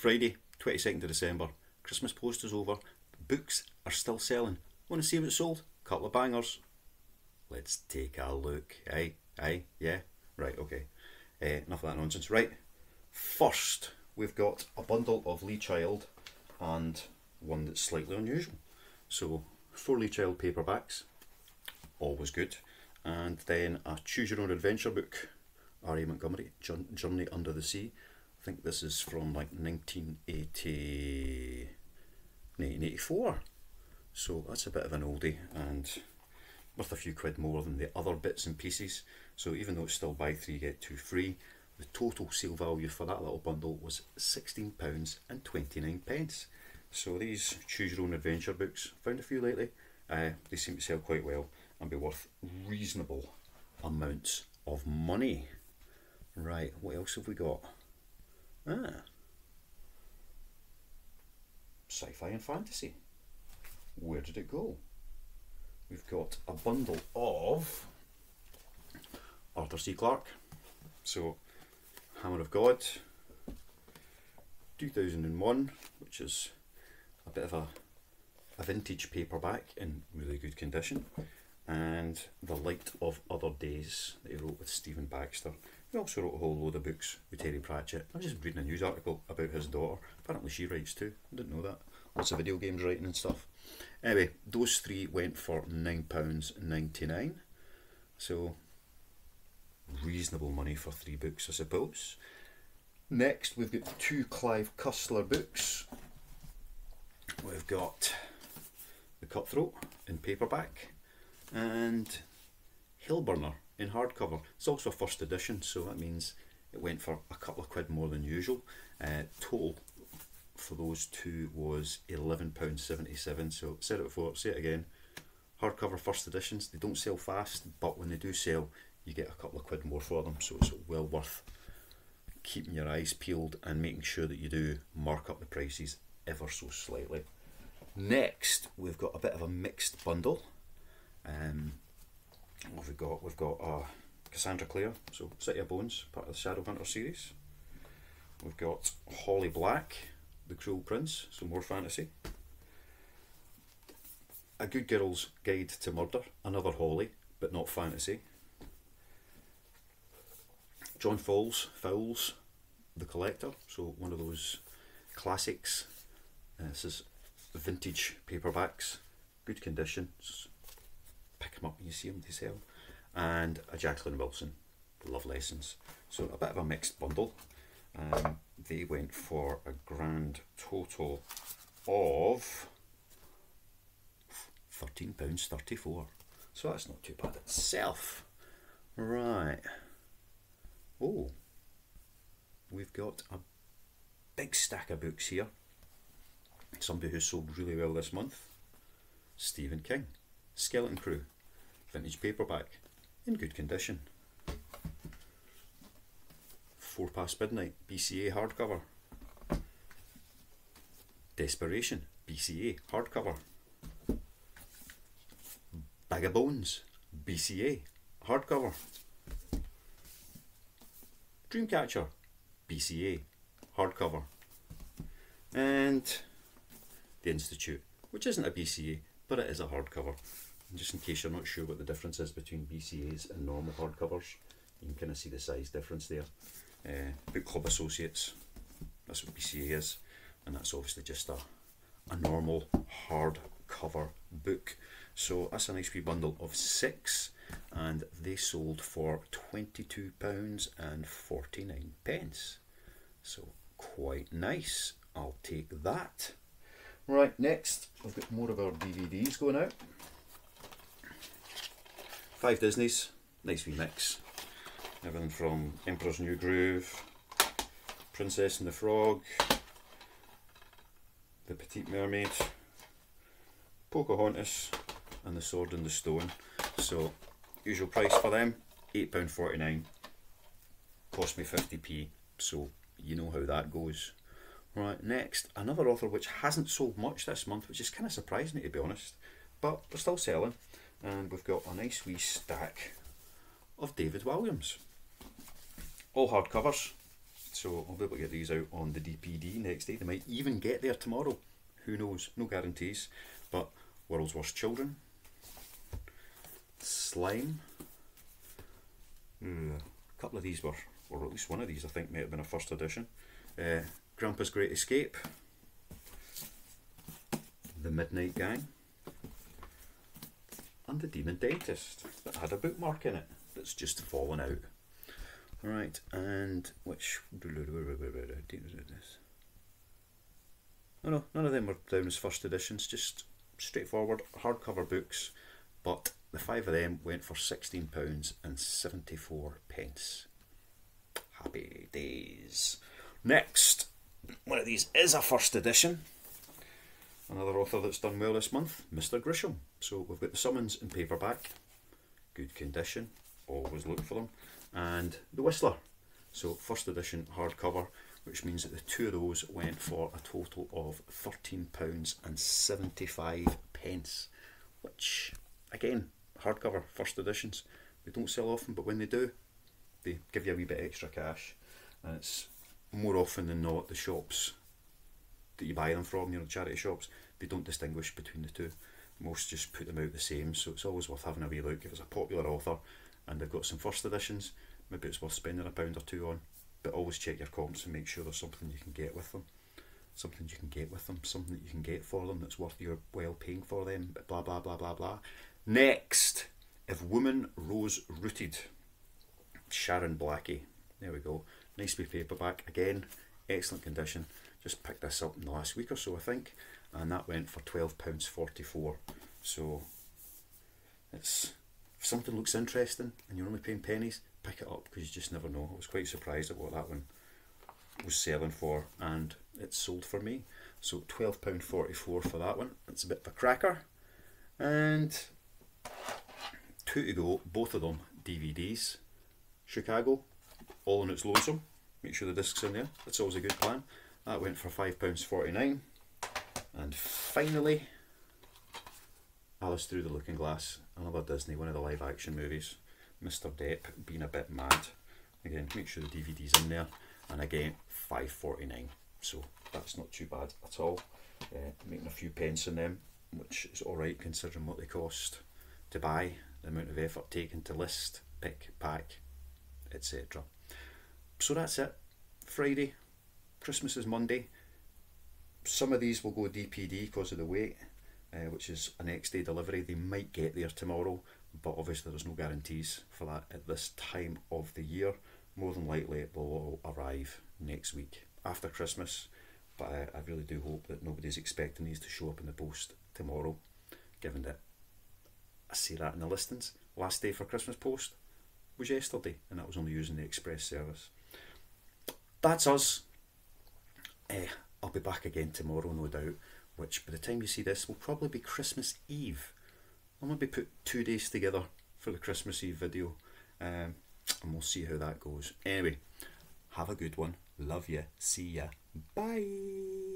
Friday, 22nd of December. Christmas post is over. Books are still selling. Want to see what's sold? Couple of bangers. Let's take a look. Aye, yeah. Right, okay. Enough of that nonsense. Right, first we've got a bundle of Lee Child and one that's slightly unusual. So 4 Lee Child paperbacks, always good. And then a Choose Your Own Adventure book, R.A. Montgomery, Journey Under the Sea. I think this is from like 1984. So that's a bit of an oldie and worth a few quid more than the other bits and pieces. So even though it's still buy 3 get 2 free, the total sale value for that little bundle was £16.29. So these Choose Your Own Adventure books, found a few lately, they seem to sell quite well and be worth reasonable amounts of money. Right, what else have we got? Sci-fi and fantasy. Where did it go? We've got a bundle of Arthur C. Clarke. So Hammer of God, 2001, which is a bit of a vintage paperback in really good condition, and The Light of Other Days that he wrote with Stephen Baxter. He also wrote a whole load of books with Terry Pratchett. I was just reading a news article about his daughter. Apparently she writes too. I didn't know that. Lots of video games writing and stuff. Anyway, those 3 went for £9.99. So reasonable money for 3 books, I suppose. Next, we've got 2 Clive Cussler books. We've got The Cutthroat in paperback and Hillburner in hardcover. It's also a first edition, so that means it went for a couple of quid more than usual. Total for those 2 was £11.77. So said it before, say it again. Hardcover first editions, they don't sell fast, but when they do sell, you get a couple of quid more for them. So it's well worth keeping your eyes peeled and making sure that you do mark up the prices ever so slightly. Next, we've got a bit of a mixed bundle. What have we got? We've got Cassandra Clare, so City of Bones, part of the Shadowhunter series. We've got Holly Black, The Cruel Prince, so more fantasy. A Good Girl's Guide to Murder, another Holly, but not fantasy. John Fowles, The Collector, so one of those classics. This is vintage paperbacks, good condition. Just pick them up when you see them, they sell. And a Jacqueline Wilson, Love Lessons. So a bit of a mixed bundle. They went for a grand total of £13.34. So that's not too bad itself. Right. Oh, we've got a big stack of books here. Somebody who sold really well this month. Stephen King, Skeleton Crew, vintage paperback, in good condition. 4 Past Midnight, BCA hardcover. Desperation, BCA hardcover. Bag of Bones, BCA hardcover. Dreamcatcher, BCA hardcover. And The Institute, which isn't a BCA, but it is a hardcover. And just in case you're not sure what the difference is between BCAs and normal hardcovers, you can kind of see the size difference there. Book Club Associates, that's what BCA is, and that's obviously just a normal hardcover book. So that's a nice wee bundle of 6, and they sold for £22.49. So quite nice, I'll take that. Right, next we've got more of our DVDs going out. 5 Disneys, nice wee mix. Everything from Emperor's New Groove, Princess and the Frog, The Petite Mermaid, Pocahontas, and The Sword and the Stone. So usual price for them, £8.49. Cost me 50p, so you know how that goes. Right, next, another author which hasn't sold much this month, which is kind of surprising me to be honest, but they're still selling. And we've got a nice wee stack of David Walliams. All hardcovers, So I'll be able to get these out on the DPD next day. They might even get there tomorrow. Who knows? No guarantees. But World's Worst Children, Slime. A couple of these were, or at least one of these I think might have been a first edition. Grandpa's Great Escape, The Midnight Gang, and The Demon Dentist that had a bookmark in it that's just fallen out. Alright, and which... Oh no, none of them were down as first editions, just straightforward hardcover books, but the 5 of them went for £16.74. Happy days. Next, one of these is a first edition. Another author that's done well this month, Mr. Grisham. So we've got the Summons in paperback, good condition, always look for them, and The Whistler. So first edition hardcover, which means that the 2 of those went for a total of £13.75, which, again, hardcover first editions, they don't sell often, but when they do, they give you a wee bit extra cash, and it's more often than not the shops that you buy them from, charity shops, they don't distinguish between the two. Most just put them out the same, so it's always worth having a wee look. If it's a popular author and they've got some first editions, maybe it's worth spending £1 or 2 on, but always check your comps and make sure there's something you can get with them. Something you can get with them, something that you can get for them that's worth your while paying for them, blah blah blah blah blah. Next, If Woman Rose Rooted, Sharon Blackie. There we go. Nice wee paperback. Again, excellent condition. Just picked this up in the last week or so, I think, and that went for £12.44. So it's, if something looks interesting and you're only paying pennies, pick it up, because you just never know. I was quite surprised at what that one was selling for, and it sold for me. So £12.44 for that one. It's a bit of a cracker. And 2 to go, both of them DVDs. Chicago, All in Its Lonesome. Make sure the disc's in there. That's always a good plan. That went for £5.49. And finally, Alice Through the Looking Glass, another Disney, one of the live action movies. Mr. Depp being a bit mad. Again, make sure the DVD's in there. And again, £5.49. So that's not too bad at all. Making a few pence in them, which is alright considering what they cost to buy, the amount of effort taken to list, pick, pack, etc. So that's it. Friday, Christmas is Monday. Some of these will go DPD because of the wait, which is a next day delivery. They might get there tomorrow, but obviously there's no guarantees for that at this time of the year. More than likely it will all arrive next week after Christmas, but I really do hope that nobody's expecting these to show up in the post tomorrow, given that I see that in the listings. Last day for Christmas post was yesterday, and that was only using the express service. That's us. I'll be back again tomorrow, no doubt, which by the time you see this will probably be Christmas Eve. I'll maybe put 2 days together for the Christmas Eve video, and we'll see how that goes. Anyway, have a good one. Love ya. See ya. Bye.